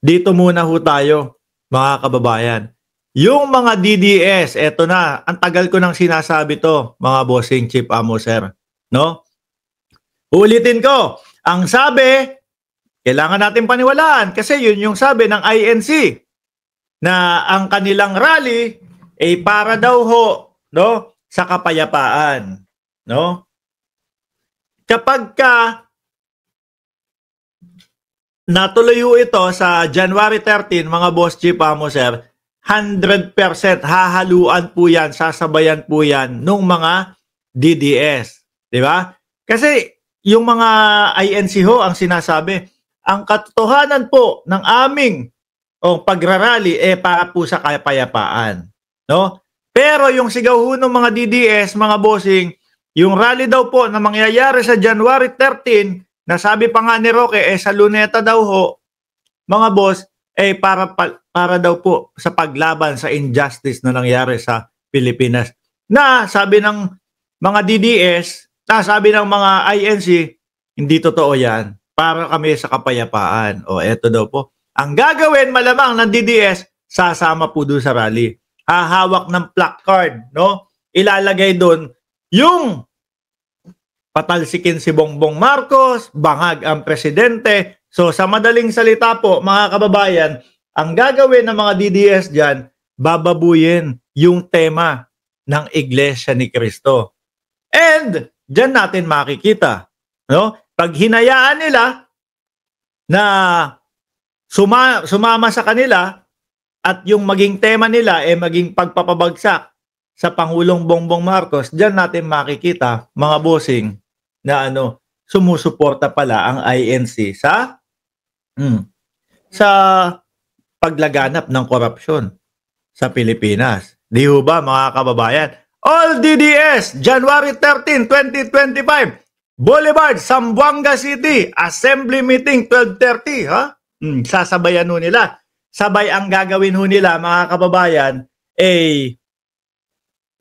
dito muna ho tayo, mga kababayan. Yung mga DDS, eto na, ang tagal ko nang sinasabi to, mga bossing Chief Amo Sir, no? Ulitin ko, ang sabi, kailangan natin paniwalaan kasi yun yung sabi ng INC na ang kanilang rally ay para daw ho, no, sa kapayapaan, no? Kapag ka natuloy ho ito sa January 13, mga boss Chief Amo Sir, 100% hahaluan po yan, sasabayan po yan nung mga DDS. Di ba? Kasi yung mga INC ho ang sinasabi, ang katotohanan po ng aming pagrarally para po sa kapayapaan. No? Pero yung sigaw ho ng mga DDS, mga bossing, yung rally daw po na mangyayari sa January 13, nasabi pa nga ni Roque, sa Luneta daw ho, mga boss, para daw po sa paglaban sa injustice na nangyari sa Pilipinas. Na sabi ng mga DDS, sabi ng mga INC, hindi totoo yan. Para kami sa kapayapaan. Eto daw po. Ang gagawin malamang ng DDS, sasama po doon sa rally. Hahawak ng placard, no? Ilalagay doon yung patalsikin si Bongbong Marcos, bangag ang presidente. So sa madaling salita po, mga kababayan, ang gagawin ng mga DDS dyan, bababuyin yung tema ng Iglesia ni Cristo. And dyan natin makikita, no? Pag hinayaan nila na sumama sa kanila at yung maging tema nila maging pagpapabagsak sa Pangulong Bongbong Marcos, dyan natin makikita, mga bossing, na sumusuporta pala ang INC sa paglaganap ng korupsyon sa Pilipinas. Di ho ba, mga kababayan? All DDS, January 13, 2025, Boulevard, Zamboanga City, Assembly Meeting 12:30, ha? Sasabayan ho nila. Sabay ang gagawin ho nila, mga kababayan,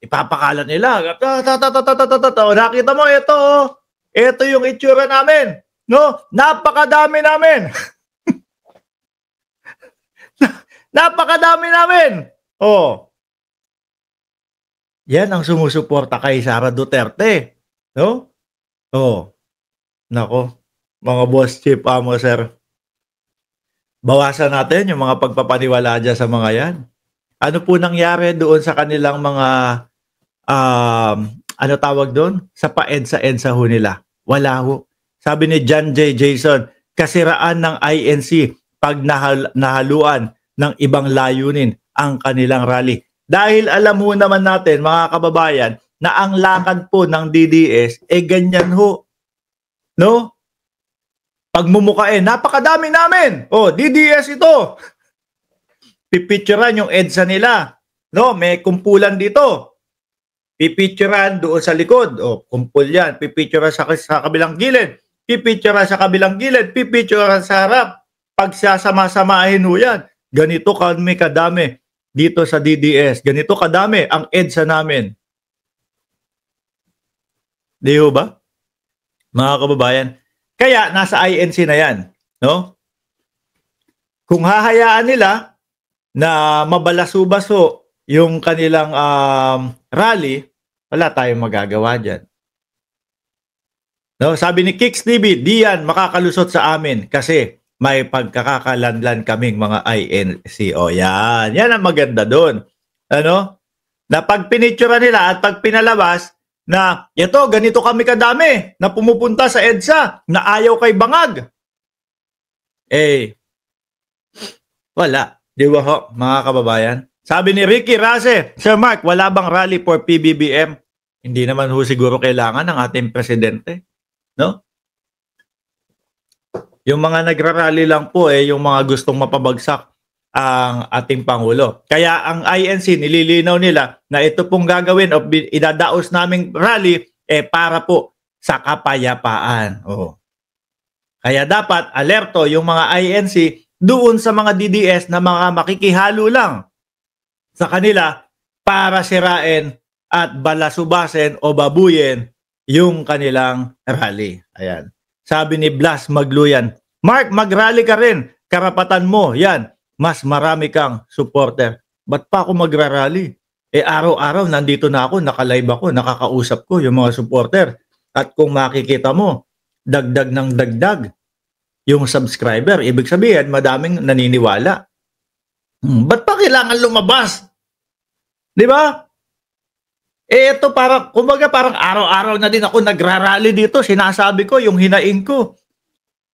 ipapakalat nila. Nakita mo, ito yung itsura namin. No? Napakadami namin. Napakadami namin. Yan ang sumusuporta kay Sara Duterte. No? Nako, mga boss Chief Amo Sir. Bawasan natin yung mga pagpapaniwala dyan sa mga yan. Ano po nangyari doon sa kanilang mga ano tawag doon? Sa pa-EDSA ho nila. Wala ho. Sabi ni John J. Jason, kasiraan ng INC pag nahaluan ng ibang layunin ang kanilang rally. Dahil alam ho naman natin, mga kababayan, na ang lakad po ng DDS, ganyan ho. No? Pagmumukain, napakadami namin. DDS ito. Pipicturan yung EDSA nila. No, may kumpulan dito. Pipicturan doon sa likod. Kumpul yan. Pipicturan sa kabilang gilid. Pipicturan sa kabilang gilid. Pipicturan sa harap. Pagsasama-samahin ho yan. Ganito kami kadami dito sa DDS. Ganito kadami ang EDSA namin. Di ho ba? Mga kababayan. Kaya nasa INC na yan. No? Kung hahayaan nila na mabalaso-baso yung kanilang rally, wala tayong magagawa dyan. No? Sabi ni Kicks TV, di yan makakalusot sa amin kasi may pagkakakalanlan kaming mga INC. Yan. Yan ang maganda doon. Na pag pinictura nila at pag pinalabas, na ito, ganito kami kadami na pumupunta sa EDSA na ayaw kay bangag. Wala. Di ba ho, mga kababayan? Sabi ni Ricky Rase, Sir Mark, wala bang rally for PBBM? Hindi naman ho siguro kailangan ng ating presidente. No? Yung mga nagrarally lang po yung mga gustong mapabagsak ang ating Pangulo. Kaya ang INC nililinaw nila na ito pong gagawin o idadaos naming rally para po sa kapayapaan. Kaya dapat alerto yung mga INC doon sa mga DDS na mga makikihalo lang sa kanila para sirain at balasubasin o babuyin yung kanilang rally. Ayan. Sabi ni Blas Magluyan, Mark, mag-rally ka rin. karapatan mo, yan, mas marami kang supporter. Ba't pa ako magrarally? Araw-araw nandito na ako, naka-live ako, nakakausap ko yung mga supporter. At kung makikita mo, dagdag ng dagdag yung subscriber. Ibig sabihin, madaming naniniwala. Ba't pa kailangan lumabas? Di ba? Ito kumbaga parang araw-araw na din ako nagrarally dito. Sinasabi ko yung hinaing ko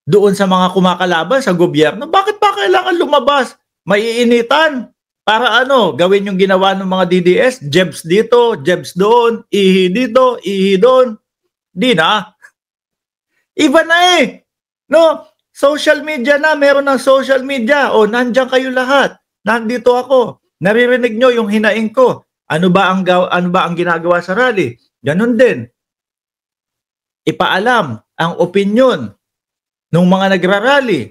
doon sa mga kumakalaban sa gobyerno. Bakit pa kailangan lumabas? Maiinitan. Para gawin yung ginawa ng mga DDS, jebs dito, jebs doon, ihi dito, ihi doon. Di na. Iba na eh. No? Social media na, meron ng social media. O, nandiyan kayo lahat. Nandito ako. Naririnig nyo yung hinaing ko. Ano ba ang ginagawa sa rally? Ganon din. Ipaalam ang opinion ng mga nagrarally.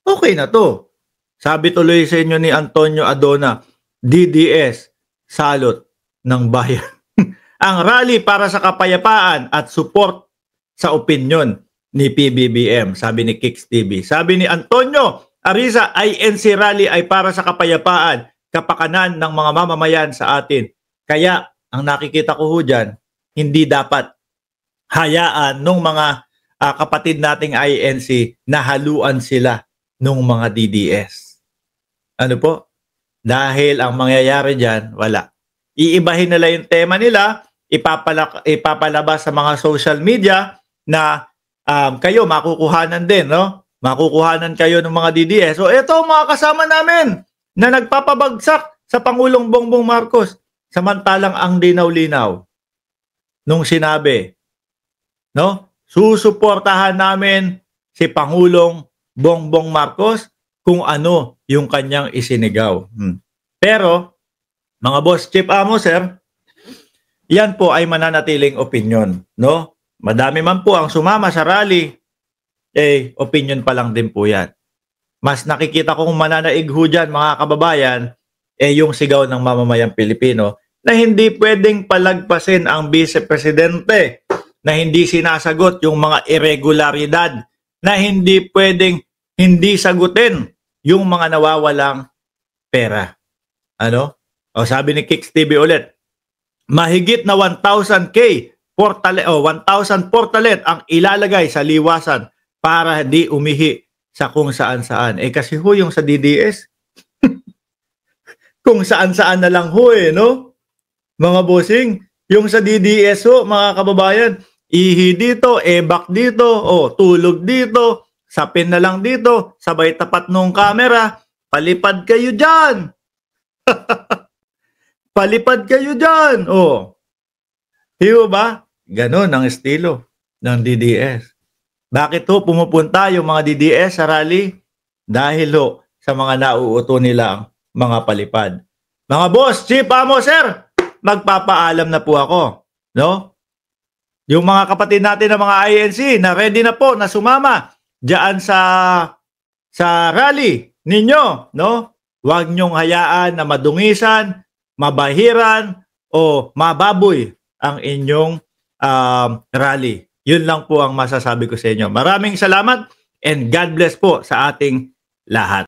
Okay na to. Sabi tuloy sa inyo ni Antonio Adona, DDS, salot ng bayan. Ang rally para sa kapayapaan at support sa opinion ni PBBM, sabi ni Kicks TV. Sabi ni Antonio Ariza, INC rally ay para sa kapayapaan, kapakanan ng mga mamamayan sa atin. Kaya, ang nakikita ko ho dyan, hindi dapat hayaan ng mga kapatid nating INC na haluan sila ng mga DDS. Ano po? Dahil ang mangyayari dyan, wala. Iibahin nila yung tema nila, ipapalabas sa mga social media na kayo makukuhanan din, no? Makukuhanan kayo ng mga DDS. So ito mga kasama namin na nagpapabagsak sa Pangulong Bongbong Marcos. Samantalang ang linaw-linaw nung sinabi, no? Susuportahan namin si Pangulong Bongbong Marcos kung ano yung kanyang isinigaw. Pero, mga boss, Chief Amo, sir, yan po ay mananatiling opinion, no? Madami man po ang sumama sa rally, opinion pa lang din po yan. Mas nakikita kong mananaig ho dyan, mga kababayan, yung sigaw ng mamamayang Pilipino na hindi pwedeng palagpasin ang vice-presidente, na hindi sinasagot yung mga irregularidad, na hindi pwedeng hindi sagutin yung mga nawawalang pera. Ano? O sabi ni Kicks TV ulit, mahigit na 1,000K 1,000 portalet ang ilalagay sa liwasan para di umihi sa kung saan-saan. Kasi ho yung sa DDS, kung saan-saan na lang ho no? Mga bossing, yung sa DDS ho, mga kababayan, ihi dito, ebak dito, tulog dito, sapin na lang dito, sabay tapat nung camera, palipad kayo dyan. Palipad kayo dyan. Hiyo ba? Ganon ang estilo ng DDS. Bakit ho pumupunta yung mga DDS sa rally? Dahil ho sa mga nauuto nilang mga palipad. Mga boss, Chief Amo, sir, magpapaalam na po ako. No? Yung mga kapatid natin ng mga INC na ready na po na sumama diyan sa rally ninyo, no? Huwag nyong hayaan na madungisan, mabahiran o mababoy ang inyong rally. Yun lang po ang masasabi ko sa inyo. Maraming salamat and God bless po sa ating lahat.